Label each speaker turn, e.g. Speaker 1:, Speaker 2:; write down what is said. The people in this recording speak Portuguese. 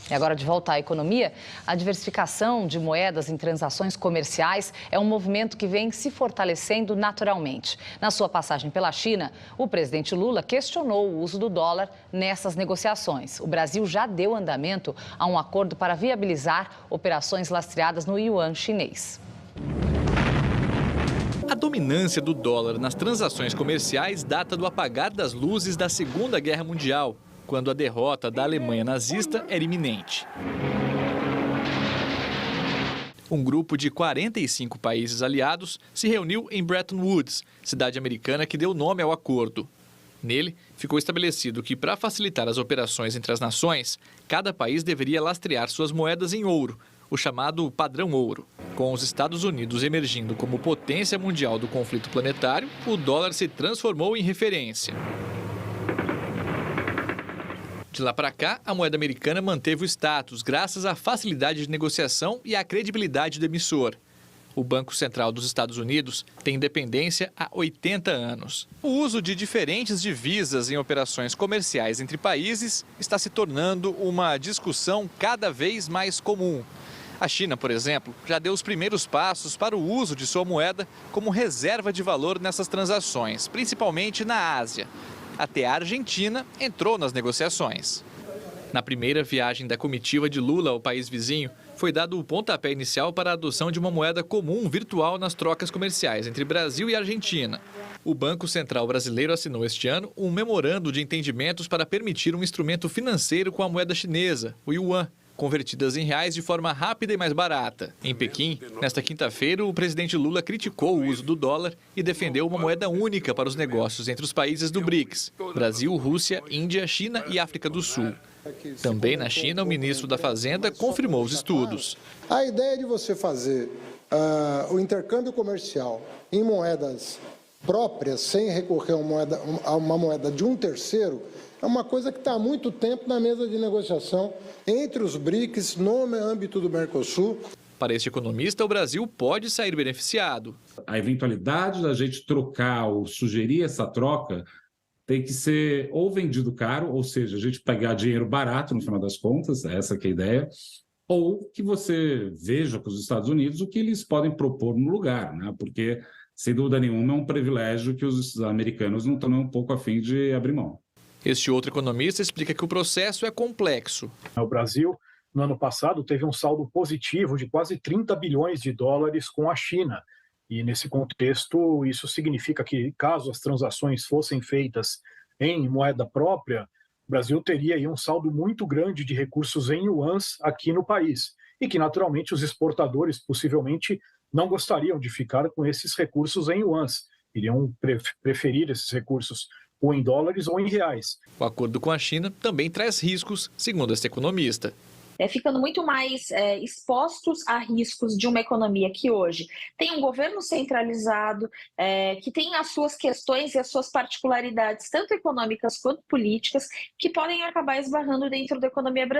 Speaker 1: E agora, de volta à economia, a diversificação de moedas em transações comerciais é um movimento que vem se fortalecendo naturalmente. Na sua passagem pela China, o presidente Lula questionou o uso do dólar nessas negociações. O Brasil já deu andamento a um acordo para viabilizar operações lastreadas no yuan chinês.
Speaker 2: A dominância do dólar nas transações comerciais data do apagar das luzes da Segunda Guerra Mundial, quando a derrota da Alemanha nazista era iminente. Um grupo de 45 países aliados se reuniu em Bretton Woods, cidade americana que deu nome ao acordo. Nele, ficou estabelecido que, para facilitar as operações entre as nações, cada país deveria lastrear suas moedas em ouro, o chamado padrão ouro. Com os Estados Unidos emergindo como potência mundial do conflito planetário, o dólar se transformou em referência. De lá para cá, a moeda americana manteve o status graças à facilidade de negociação e à credibilidade do emissor. O Banco Central dos Estados Unidos tem independência há 80 anos. O uso de diferentes divisas em operações comerciais entre países está se tornando uma discussão cada vez mais comum. A China, por exemplo, já deu os primeiros passos para o uso de sua moeda como reserva de valor nessas transações, principalmente na Ásia. Até a Argentina entrou nas negociações. Na primeira viagem da comitiva de Lula ao país vizinho, foi dado o pontapé inicial para a adoção de uma moeda comum virtual nas trocas comerciais entre Brasil e Argentina. O Banco Central brasileiro assinou este ano um memorando de entendimentos para permitir um instrumento financeiro com a moeda chinesa, o yuan, convertidas em reais de forma rápida e mais barata. Em Pequim, nesta quinta-feira, o presidente Lula criticou o uso do dólar e defendeu uma moeda única para os negócios entre os países do BRICS: Brasil, Rússia, Índia, China e África do Sul. Também na China, o ministro da Fazenda confirmou os estudos.
Speaker 3: A ideia de você fazer o intercâmbio comercial em moedas próprias, sem recorrer a uma moeda de um terceiro, é uma coisa que está há muito tempo na mesa de negociação entre os BRICS, no âmbito do Mercosul.
Speaker 2: Para este economista, o Brasil pode sair beneficiado.
Speaker 4: A eventualidade da gente trocar ou sugerir essa troca tem que ser ou vendido caro, ou seja, a gente pegar dinheiro barato no final das contas, essa que é a ideia, ou que você veja com os Estados Unidos o que eles podem propor no lugar, né? Porque, sem dúvida nenhuma, é um privilégio que os americanos não estão nem um pouco a fim de abrir mão.
Speaker 2: Este outro economista explica que o processo é complexo.
Speaker 5: O Brasil, no ano passado, teve um saldo positivo de quase 30 bilhões de dólares com a China. E, nesse contexto, isso significa que, caso as transações fossem feitas em moeda própria, o Brasil teria aí um saldo muito grande de recursos em yuans aqui no país. E que, naturalmente, os exportadores possivelmente não gostariam de ficar com esses recursos em yuans. Iriam preferir esses recursos ou em dólares ou em reais.
Speaker 2: O acordo com a China também traz riscos, segundo este economista.
Speaker 6: Ficando muito mais expostos a riscos de uma economia que hoje tem um governo centralizado, que tem as suas questões e as suas particularidades, tanto econômicas quanto políticas, que podem acabar esbarrando dentro da economia brasileira.